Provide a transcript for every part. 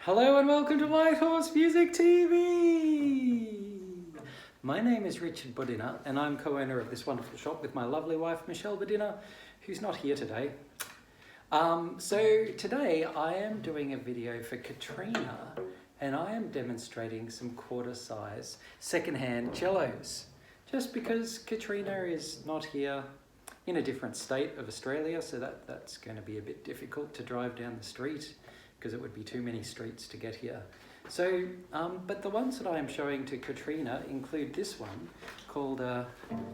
Hello and welcome to White Horse Music TV! My name is Richard Bodina and I'm co-owner of this wonderful shop with my lovely wife Michelle Bodina, who's not here today. So today I am doing a video for Katrina and I am demonstrating some quarter-size second-hand cellos. Just because Katrina is not here, in a different state of Australia, so that's going to be a bit difficult to drive down the street because it would be too many streets to get here. So, but the ones that I am showing to Katrina include this one called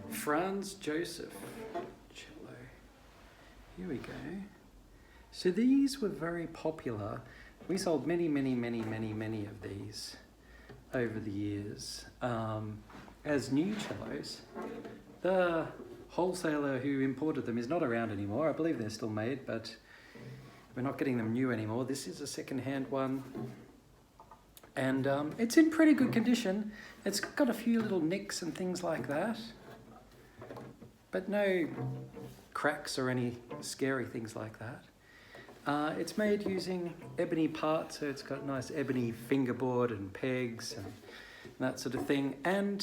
Franz Joseph cello. Here we go. So these were very popular. We sold many of these over the years as new cellos. The wholesaler who imported them is not around anymore. I believe they're still made, but we're not getting them new anymore. This is a second-hand one. And it's in pretty good condition. It's got a few little nicks and things like that, but no cracks or any scary things like that. It's made using ebony parts, so it's got nice ebony fingerboard and pegs and that sort of thing. And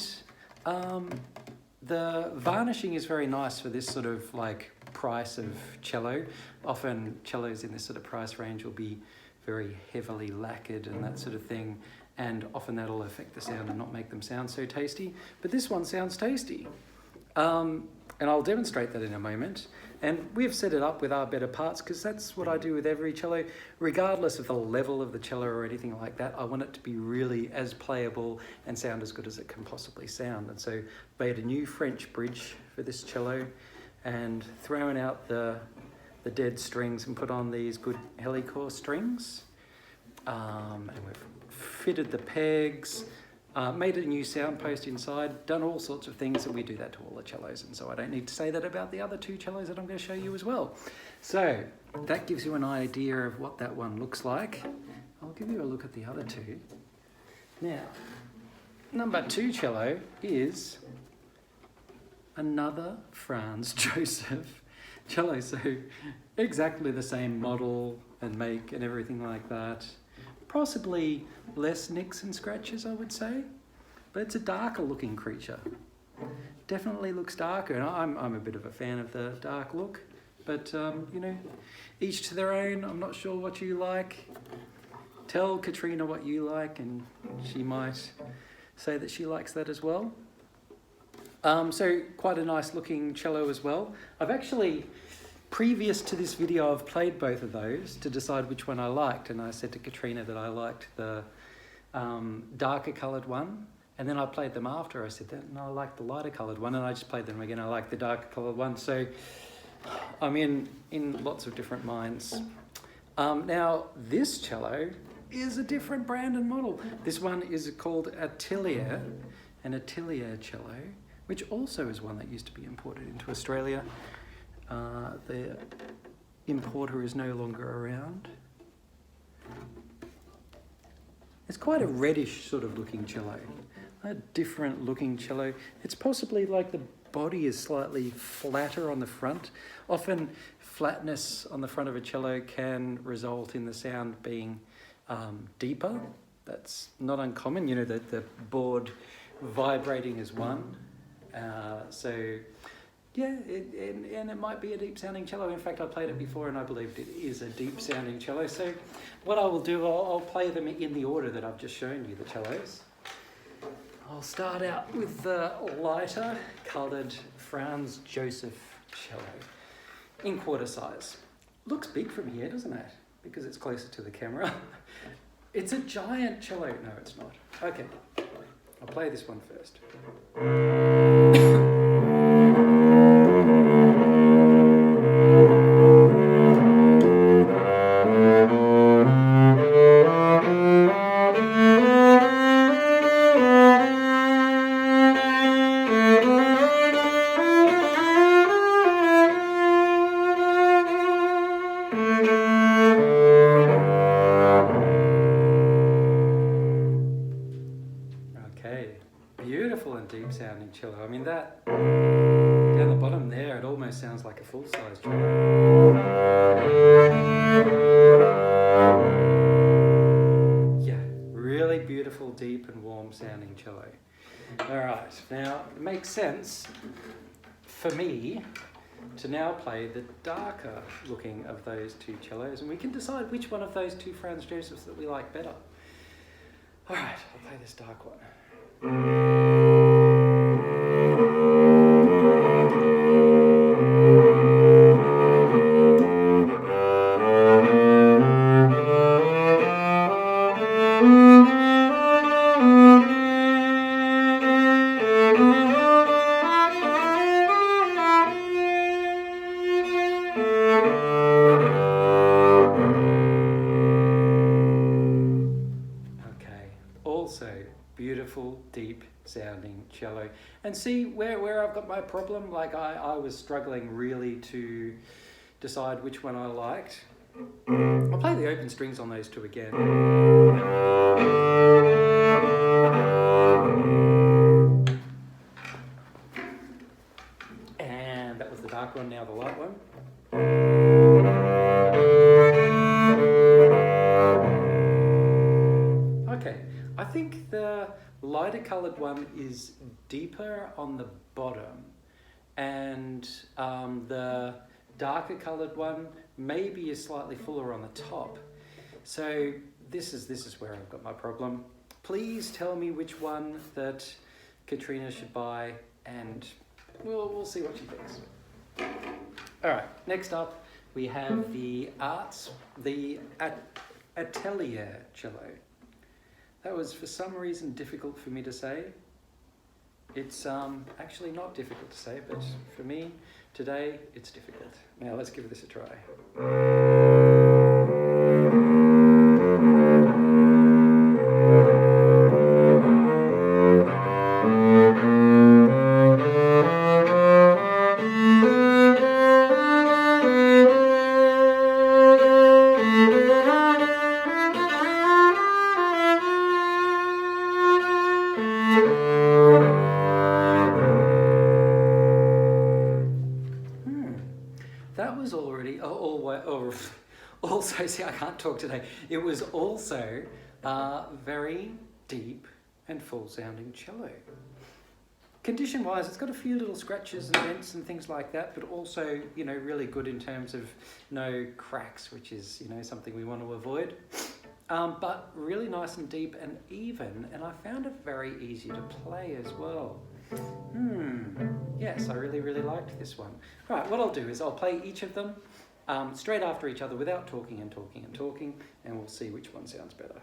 the varnishing is very nice for this sort of like price of cello. Often cellos in this sort of price range will be very heavily lacquered and that sort of thing, and often that'll affect the sound and not make them sound so tasty. But this one sounds tasty. And I'll demonstrate that in a moment. And we've set it up with our better parts because that's what I do with every cello. Regardless of the level of the cello or anything like that, I want it to be really as playable and sound as good as it can possibly sound. And so made a new French bridge for this cello and thrown out the dead strings and put on these good helicore strings. And we've fitted the pegs, made a new sound post inside, done all sorts of things, and we do that to all the cellos, and so I don't need to say that about the other two cellos that I'm going to show you as well. So that gives you an idea of what that one looks like. I'll give you a look at the other two. Now, number 2 cello is another Franz Joseph cello, so exactly the same model and make and everything like that. Possibly less nicks and scratches, I would say, but it's a darker looking creature. Definitely looks darker, and I'm a bit of a fan of the dark look, but you know, each to their own. I'm not sure what you like. Tell Katrina what you like and she might say that she likes that as well. So quite a nice looking cello as well. I've actually, previous to this video, I've played both of those to decide which one I liked, and I said to Katrina that I liked the darker coloured one, and then I played them after. I said that, no, I like the lighter coloured one, and I just played them again. I like the darker coloured one, so I'm in lots of different minds. Now this cello is a different brand and model. This one is called Atelier, an Atelier cello, which also is one that used to be imported into Australia. The importer is no longer around. It's quite a reddish sort of looking cello, a different looking cello. It's possibly like the body is slightly flatter on the front. Often flatness on the front of a cello can result in the sound being deeper. That's not uncommon, you know, the board vibrating is one. So yeah, and it might be a deep sounding cello. In fact, I played it before and I believed it is a deep sounding cello. So what I will do, I'll play them in the order that I've just shown you, the cellos. I'll start out with the lighter coloured Franz Joseph cello in quarter size. Looks big from here, doesn't it? Because it's closer to the camera. It's a giant cello. No, it's not. Okay, I'll play this one first. Okay, beautiful and deep sounding cello. I mean, that down the bottom there, it almost sounds like a full-size cello. deep and warm sounding cello. All right, now it makes sense for me to now play the darker looking of those two cellos, and we can decide which one of those two Franz Josephs that we like better. All right, I'll play this dark one. Also, beautiful, deep sounding cello. And see where I've got my problem? Like I was struggling really to decide which one I liked. I'll play the open strings on those two again. And that was the dark one, now the light one. I think the lighter coloured one is deeper on the bottom, and the darker coloured one maybe is slightly fuller on the top. So this is where I've got my problem. Please tell me which one that Katrina should buy, and we'll see what she thinks. All right, next up we have the Atelier Cello. That was, for some reason, difficult for me to say. It's actually not difficult to say, but for me, today, it's difficult. Now, let's give this a try. That was already, also, see, I can't talk today. It was also very deep and full sounding cello. Condition wise, it's got a few little scratches and dents and things like that, but also, you know, really good in terms of no cracks, which is, you know, something we want to avoid. But really nice and deep and even, and I found it very easy to play as well. Yes, I really liked this one. All right, what I'll do is I'll play each of them straight after each other without talking, and we'll see which one sounds better.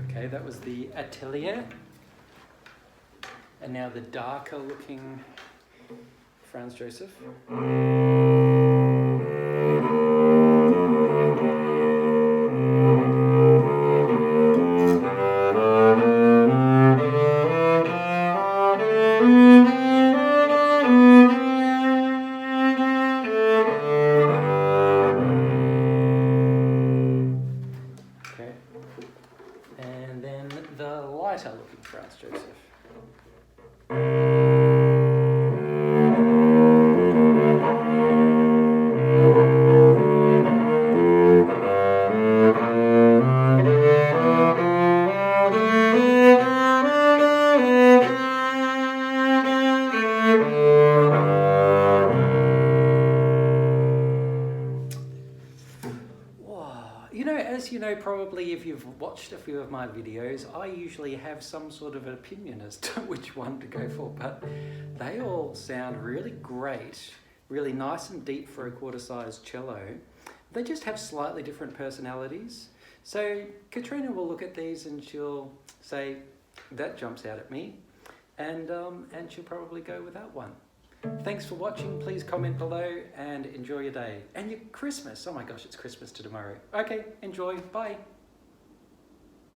Okay, that was the Atelier. And now the darker looking Franz Joseph. Okay. And then the lighter looking Franz Joseph. As you know, probably if you've watched a few of my videos, I usually have some sort of an opinion as to which one to go for, but they all sound really great, really nice and deep for a quarter-sized cello. They just have slightly different personalities. So Katrina will look at these and she'll say, that jumps out at me, and she'll probably go with that one. Thanks for watching. Please comment below and enjoy your day. And your Christmas. Oh my gosh, it's Christmas to tomorrow. Okay, enjoy. Bye.